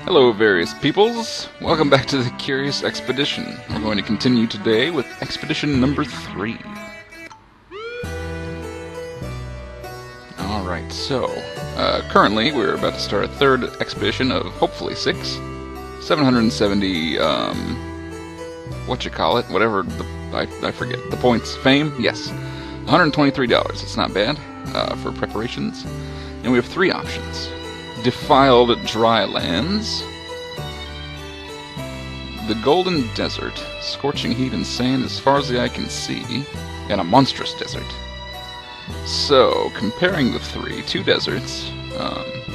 Hello, various peoples. Welcome back to the Curious Expedition. We're going to continue today with Expedition number 3. Alright, so, currently we're about to start a third expedition of hopefully 6. 770, whatever, I forget. The points, fame? Yes. $123, it's not bad, for preparations. And we have 3 options. Defiled Drylands, the Golden Desert, scorching heat and sand as far as the eye can see, and a monstrous desert. So, comparing the 2 deserts,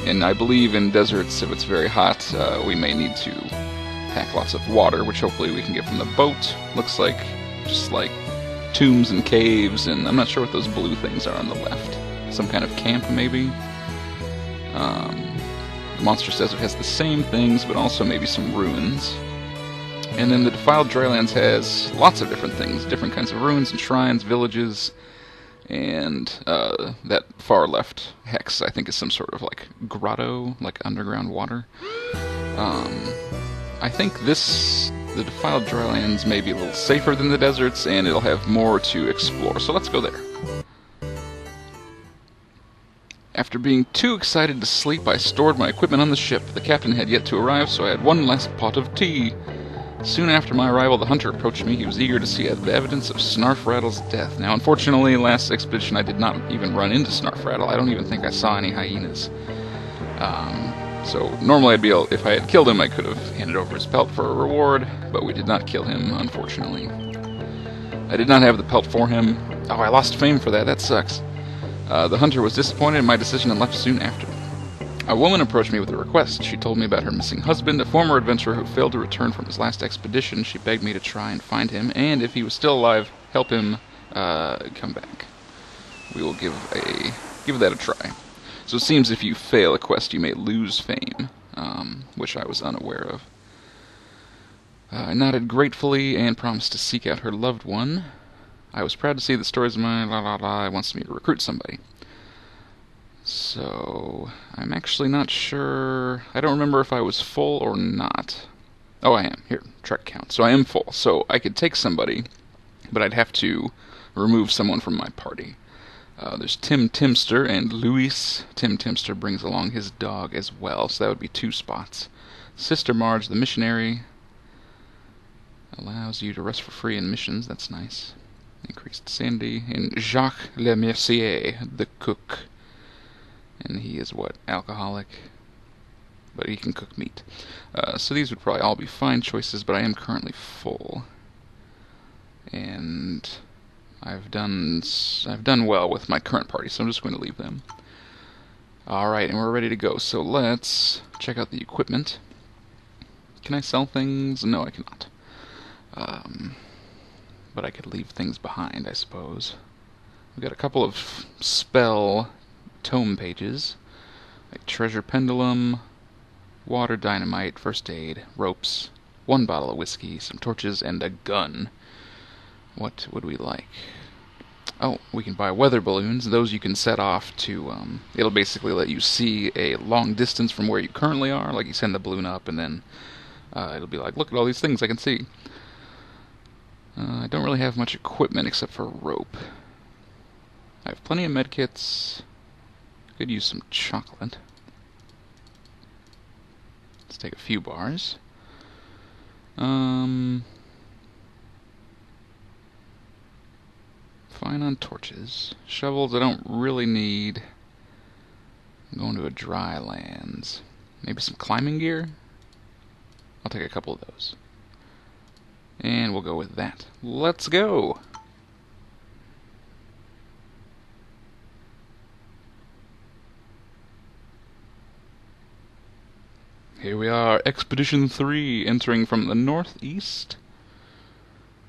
and I believe in deserts, if it's very hot, we may need to pack lots of water, which hopefully we can get from the boat. Looks like just like tombs and caves, and I'm not sure what those blue things are on the left. Some kind of camp, maybe? The Monstrous Desert has the same things, but also maybe some ruins. And then the Defiled Drylands has lots of different things, different kinds of ruins and shrines, villages, and that far left hex, I think, is some sort of like grotto, like underground water. I think the Defiled Drylands may be a little safer than the deserts, and it'll have more to explore, so let's go there. After being too excited to sleep, I stored my equipment on the ship. The captain had yet to arrive, so I had one last pot of tea. Soon after my arrival, the hunter approached me. He was eager to see the evidence of Snarfrattle's death. Now, unfortunately, last expedition I did not even run into Snarfrattle. I don't even think I saw any hyenas. So normally I'd be able, if I had killed him, I could have handed over his pelt for a reward, but we did not kill him, unfortunately. I did not have the pelt for him. Oh, I lost fame for that. That sucks. The hunter was disappointed in my decision and left soon after. A woman approached me with a request. She told me about her missing husband, a former adventurer who failed to return from his last expedition. She begged me to try and find him, and if he was still alive, help him come back. We will give that a try. So it seems if you fail a quest, you may lose fame, which I was unaware of. I nodded gratefully and promised to seek out her loved one. I was proud to see the stories of my wants me to recruit somebody. So, I'm actually not sure. I don't remember if I was full or not. Oh, I am. Here, trek count. So I am full. So I could take somebody, but I'd have to remove someone from my party. There's Tim Timster and Luis. Tim Timster brings along his dog as well, so that would be 2 spots. Sister Marge, the missionary, allows you to rest for free in missions. That's nice. Increased sanity. And Jacques Le Mercier, the cook. And he is what? Alcoholic? But he can cook meat. So these would probably all be fine choices, but I am currently full. And I've done well with my current party, so I'm just going to leave them. Alright, and we're ready to go. So let's check out the equipment. Can I sell things? No, I cannot. But I could leave things behind, I suppose. We've got a couple of spell tome pages, like treasure pendulum, water dynamite, first aid, ropes, 1 bottle of whiskey, some torches, and a gun. What would we like? Oh, we can buy weather balloons. Those you can set off to, it'll basically let you see a long distance from where you currently are. Like you send the balloon up and then it'll be like, look at all these things I can see. I don't really have much equipment except for rope. I have plenty of medkits. Could use some chocolate. Let's take a few bars. Fine on torches. Shovels I don't really need. I'm going to a dry lands. Maybe some climbing gear? I'll take a couple of those. And we'll go with that. Let's go! Here we are, Expedition 3, entering from the northeast.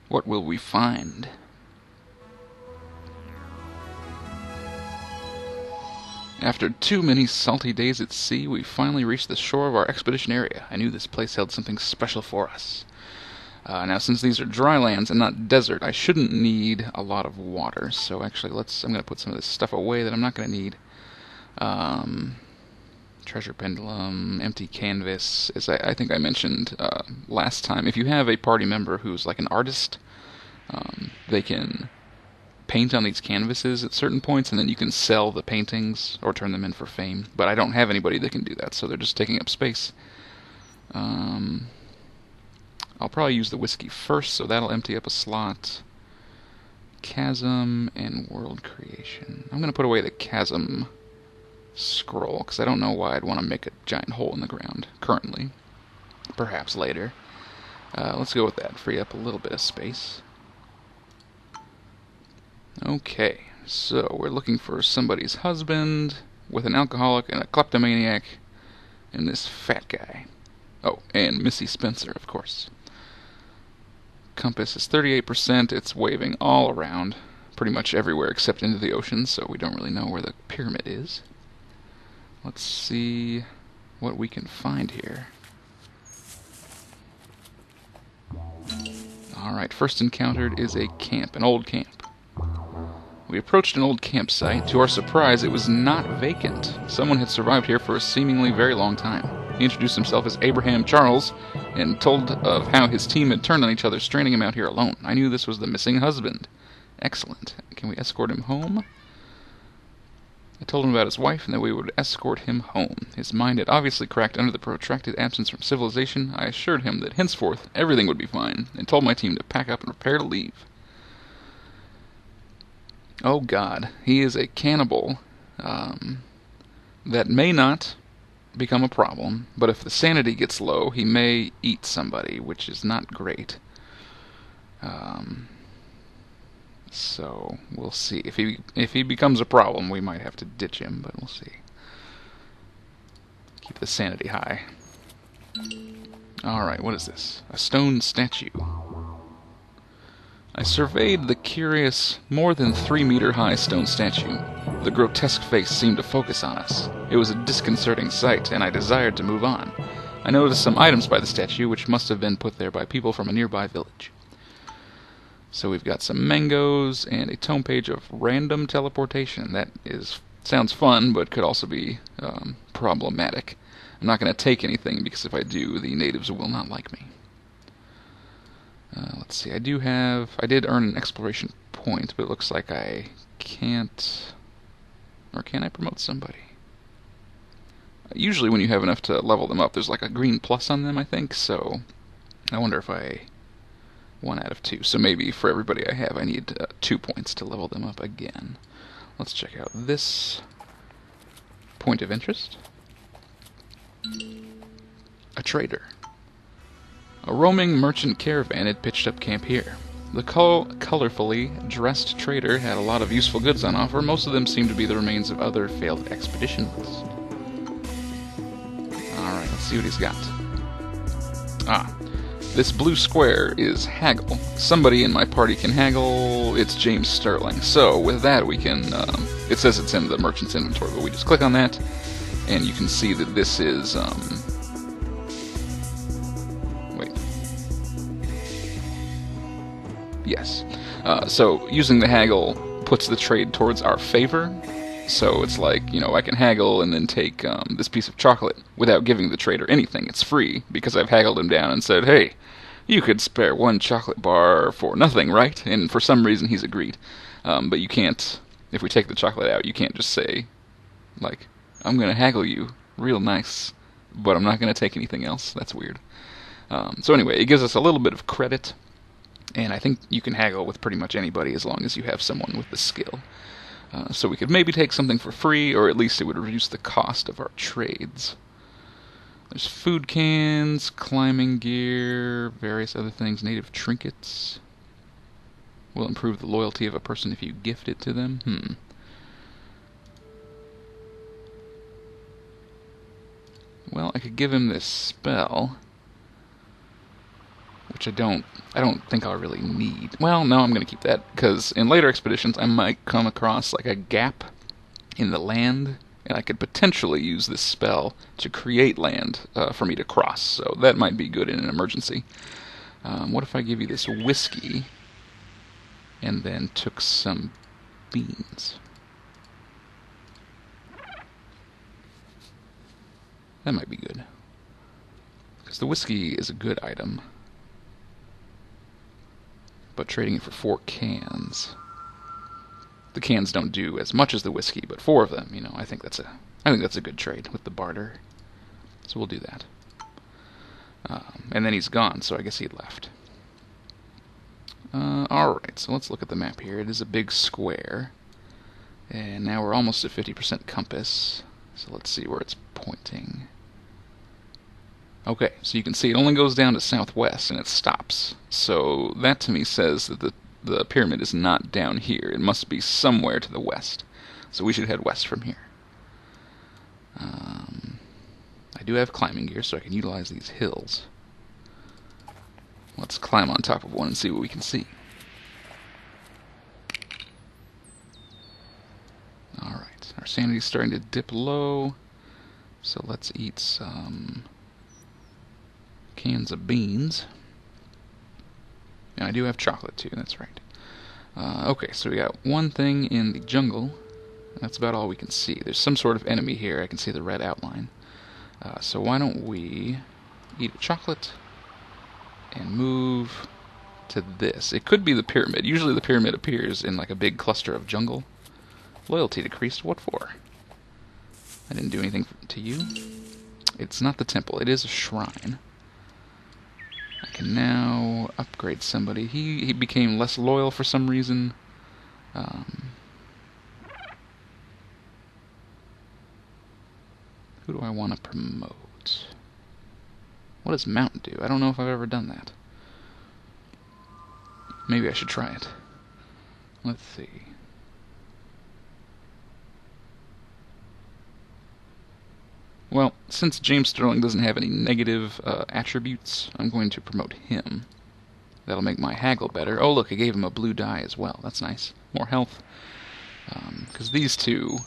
What will we find? After too many salty days at sea, we finally reached the shore of our expedition area. I knew this place held something special for us. Now, since these are dry lands and not desert, I shouldn't need a lot of water. So actually, I'm going to put some of this stuff away that I'm not going to need. Treasure pendulum, empty canvas. As I think I mentioned last time, if you have a party member who's like an artist, they can paint on these canvases at certain points, and then you can sell the paintings or turn them in for fame. But I don't have anybody that can do that, so they're just taking up space. I'll probably use the whiskey first, so that'll empty up a slot. Chasm and world creation. I'm going to put away the chasm scroll, because I don't know why I'd want to make a giant hole in the ground currently. Perhaps later. Let's go with that. Free up a little bit of space. Okay, so we're looking for somebody's husband with an alcoholic and a kleptomaniac and this fat guy. Oh, and Missy Spencer, of course. Compass is 38%. It's waving all around, pretty much everywhere except into the ocean, so we don't really know where the pyramid is. Let's see what we can find here. Alright, first encountered is a camp, an old camp. We approached an old campsite. To our surprise, it was not vacant. Someone had survived here for a seemingly very long time. He introduced himself as Abraham Charles and told of how his team had turned on each other, stranding him out here alone. I knew this was the missing husband. Excellent. Can we escort him home? I told him about his wife and that we would escort him home. His mind had obviously cracked under the protracted absence from civilization. I assured him that henceforth everything would be fine, and told my team to pack up and prepare to leave. Oh God, he is a cannibal. That may not become a problem, but if the sanity gets low, he may eat somebody, which is not great. So we'll see. If he becomes a problem, we might have to ditch him, but we'll see. Keep the sanity high. Alright, what is this? A stone statue. I surveyed the curious, more than 3-meter-high stone statue. The grotesque face seemed to focus on us. It was a disconcerting sight, and I desired to move on. I noticed some items by the statue, which must have been put there by people from a nearby village. So we've got some mangoes and a tome page of random teleportation. That sounds fun, but could also be problematic. I'm not going to take anything, because if I do, the natives will not like me. Let's see, I did earn an exploration point, but it looks like I can't, or can I promote somebody? Usually when you have enough to level them up, there's like a green plus on them, I think, so I wonder if 1 out of 2, so maybe for everybody I have, I need 2 points to level them up again. Let's check out this point of interest. A trader. A roaming merchant caravan had pitched up camp here. The colorfully dressed trader had a lot of useful goods on offer. Most of them seemed to be the remains of other failed expeditions. Alright, let's see what he's got. This blue square is haggle. Somebody in my party can haggle. It's James Sterling. So with that we can, it says it's in the merchant's inventory, but we just click on that, and you can see that this is, yes. So using the haggle puts the trade towards our favor. So it's like, I can haggle and then take this piece of chocolate without giving the trader anything. It's free because I've haggled him down and said, hey, you could spare 1 chocolate bar for nothing, right? And for some reason he's agreed. But you can't, if we take the chocolate out, you can't just say, like, I'm going to haggle you real nice, but I'm not going to take anything else. That's weird. So anyway, it gives us a little bit of credit. And I think you can haggle with pretty much anybody as long as you have someone with the skill. So we could maybe take something for free, or at least it would reduce the cost of our trades. There's food cans, climbing gear, various other things, native trinkets. Will improve the loyalty of a person if you gift it to them. Well, I could give him this spell, which I don't think I'll really need. Well, no, I'm going to keep that, because in later expeditions I might come across like a gap in the land, and I could potentially use this spell to create land for me to cross, so that might be good in an emergency. What if I give you this whiskey, and then took some beans? That might be good. Because the whiskey is a good item. But trading it for 4 cans... The cans don't do as much as the whiskey, but 4 of them, you know, I think that's a good trade with the barter. So we'll do that. And then he's gone, so I guess he left. Alright, so let's look at the map here. It is a big square. And now we're almost at 50% compass. So let's see where it's pointing. Okay, so you can see it only goes down to southwest and it stops. So that to me says that the pyramid is not down here. It must be somewhere to the west. So we should head west from here. I do have climbing gear, so I can utilize these hills. Let's climb on top of one and see what we can see. Alright, our sanity's starting to dip low. So let's eat some cans of beans. And I do have chocolate too, that's right. Okay, so we got one thing in the jungle. That's about all we can see. There's some sort of enemy here. I can see the red outline. So why don't we eat a chocolate and move to this. It could be the pyramid. Usually the pyramid appears in like a big cluster of jungle. Loyalty decreased. What for? I didn't do anything to you. It's not the temple. It is a shrine. I can now upgrade somebody. He became less loyal for some reason. Who do I want to promote? What does Mount do? I don't know if I've ever done that. Maybe I should try it. Let's see. Well, since James Sterling doesn't have any negative attributes, I'm going to promote him. That'll make my haggle better. Oh, look, I gave him a blue die as well. That's nice. More health. Because these two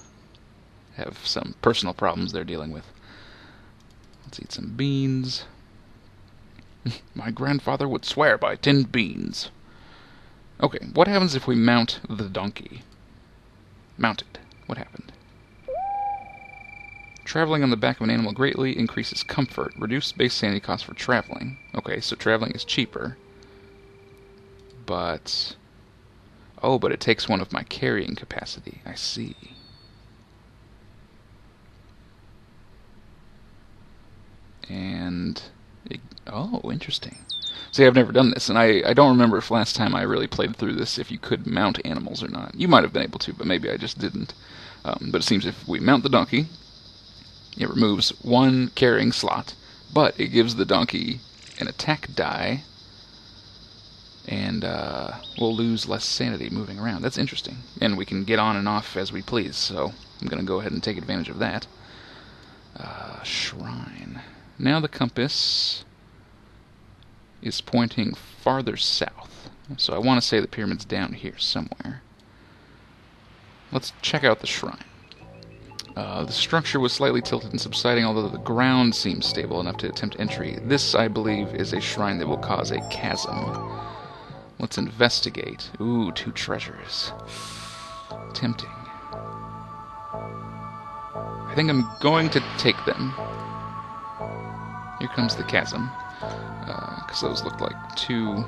have some personal problems they're dealing with. Let's eat some beans. My grandfather would swear by tinned beans. Okay, what happens if we mount the donkey? Mounted. What happened? Traveling on the back of an animal greatly increases comfort. Reduced base sanity cost for traveling. Okay, so traveling is cheaper. But... oh, but it takes one of my carrying capacity. I see. And... oh, interesting. See, I've never done this, and I don't remember if last time I really played through this if you could mount animals or not. You might have been able to, but maybe I just didn't. But it seems if we mount the donkey, it removes one carrying slot, but it gives the donkey an attack die, and we'll lose less sanity moving around. That's interesting. And we can get on and off as we please, so I'm going to go ahead and take advantage of that. Shrine. Now the compass is pointing farther south. So I want to say the pyramid's down here somewhere. Let's check out the shrine. The structure was slightly tilted and subsiding, although the ground seems stable enough to attempt entry. This, I believe, is a shrine that will cause a chasm. Let's investigate. Ooh, 2 treasures. Tempting. I think I'm going to take them. Here comes the chasm. Because those look like 2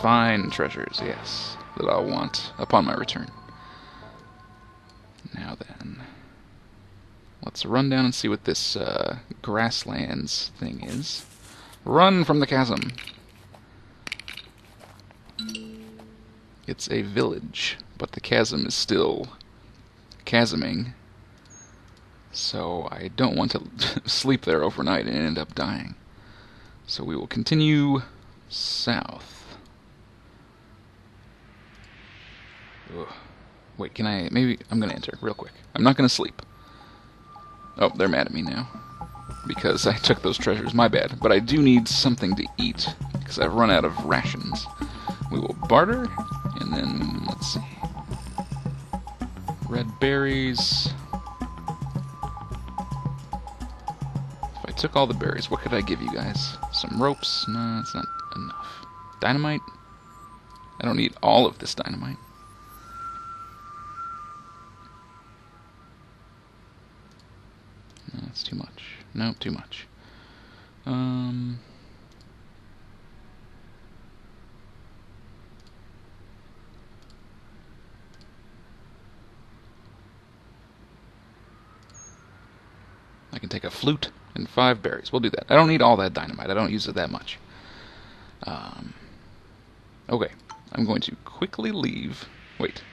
fine treasures, yes, that I'll want upon my return. Now then, let's run down and see what this grasslands thing is. Run from the chasm! It's a village, but the chasm is still chasming. So I don't want to sleep there overnight and end up dying. So we will continue south. Ugh. Wait, can I... maybe... I'm going to enter real quick. I'm not going to sleep. Oh, they're mad at me now. Because I took those treasures. My bad. But I do need something to eat. Because I've run out of rations. We will barter. And then, let's see. Red berries... I took all the berries. What could I give you guys? Some ropes? No, that's not enough. Dynamite? I don't need all of this dynamite. That's too much. No, too much. I can take a flute and 5 berries. We'll do that. I don't need all that dynamite. I don't use it that much. Okay. I'm going to quickly leave. Wait.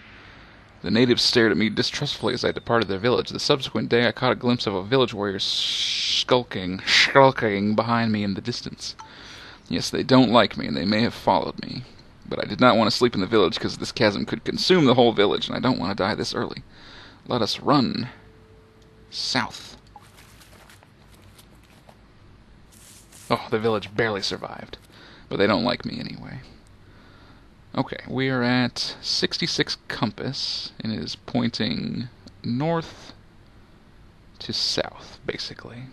The natives stared at me distrustfully as I departed their village. The subsequent day, I caught a glimpse of a village warrior skulking behind me in the distance. Yes, they don't like me, and they may have followed me. But I did not want to sleep in the village because this chasm could consume the whole village, and I don't want to die this early. Let us run south. Oh, the village barely survived. But they don't like me anyway. Okay, we are at 66 compass, and it is pointing north to south, basically.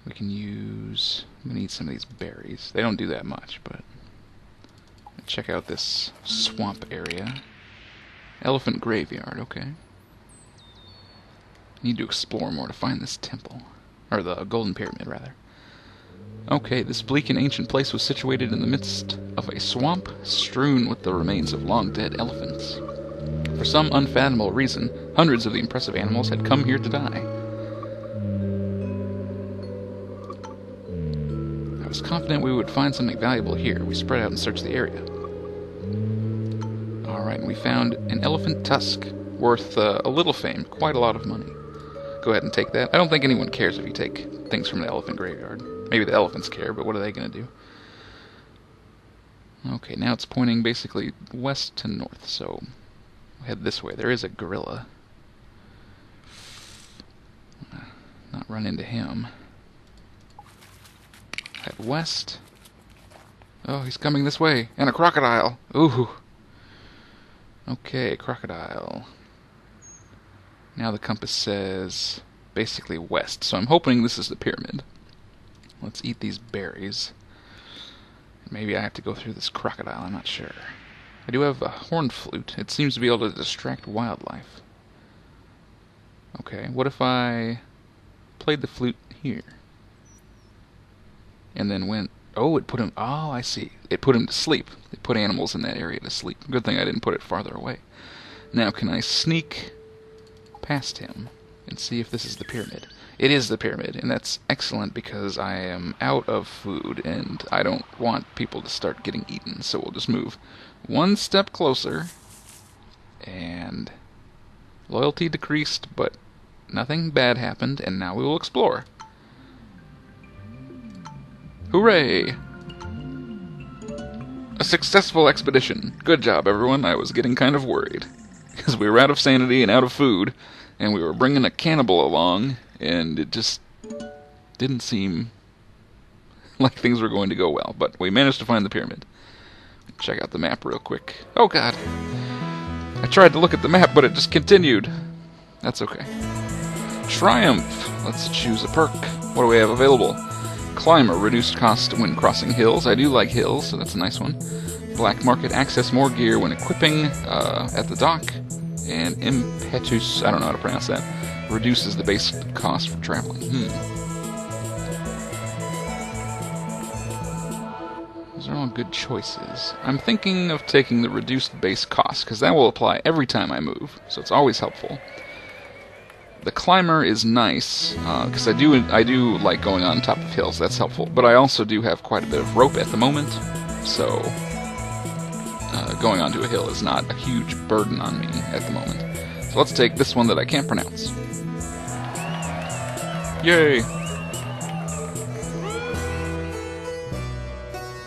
We can use... I'm going to need some of these berries. They don't do that much, but... check out this swamp area. Elephant graveyard, okay. Need to explore more to find this temple. Or the golden pyramid, rather. Okay, this bleak and ancient place was situated in the midst of a swamp strewn with the remains of long-dead elephants. For some unfathomable reason, hundreds of the impressive animals had come here to die. I was confident we would find something valuable here. We spread out and searched the area. Alright, and we found an elephant tusk, worth a little fame, quite a lot of money. Go ahead and take that. I don't think anyone cares if you take things from the elephant graveyard. Maybe the elephants care, but what are they going to do? Okay, now it's pointing basically west to north, so we'll head this way. There is a gorilla. Not run into him. Head west. Oh, he's coming this way. And a crocodile. Ooh. Okay, crocodile. Now the compass says basically west, so I'm hoping this is the pyramid. Let's eat these berries. Maybe I have to go through this crocodile, I'm not sure. I do have a horn flute. It seems to be able to distract wildlife. Okay, what if I played the flute here? And then went... Oh, it put him... Oh, I see. It put him to sleep. It put animals in that area to sleep. Good thing I didn't put it farther away. Now, can I sneak past him and see if this is the pyramid? It is the pyramid, and that's excellent because I am out of food, and I don't want people to start getting eaten, so we'll just move one step closer, and loyalty decreased, but nothing bad happened, and now we will explore. Hooray! A successful expedition. Good job, everyone. I was getting kind of worried, because we were out of sanity and out of food, and we were bringing a cannibal along, and it just didn't seem like things were going to go well. But we managed to find the pyramid. Check out the map real quick. Oh god! I tried to look at the map, but it just continued. That's okay. Triumph! Let's choose a perk. What do we have available? Climber, reduced cost when crossing hills. I do like hills, so that's a nice one. Black market, access more gear when equipping at the dock. And impetus, I don't know how to pronounce that, reduces the base cost for traveling. Those are all good choices. I'm thinking of taking the reduced base cost, because that will apply every time I move, so it's always helpful. The climber is nice, because I do like going on top of hills, that's helpful, but I also do have quite a bit of rope at the moment, so going onto a hill is not a huge burden on me at the moment. So let's take this one that I can't pronounce. Yay!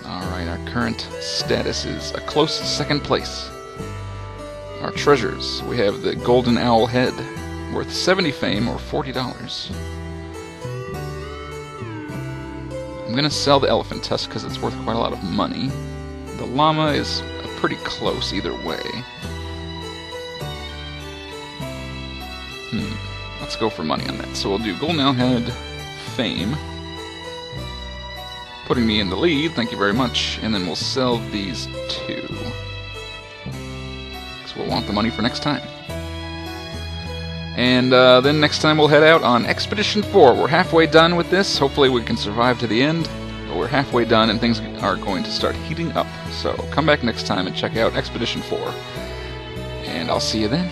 Alright, our current status is a close second place. Our treasures. We have the golden owl head, worth 70 fame or $40. I'm gonna sell the elephant tusk because it's worth quite a lot of money. The llama is pretty close either way. Let's go for money on that. So we'll do golden owl head, fame, putting me in the lead, thank you very much, and then we'll sell these two, because we'll want the money for next time. And then next time we'll head out on Expedition 4. We're halfway done with this. Hopefully we can survive to the end. But we're halfway done and things are going to start heating up. So come back next time and check out Expedition 4. And I'll see you then.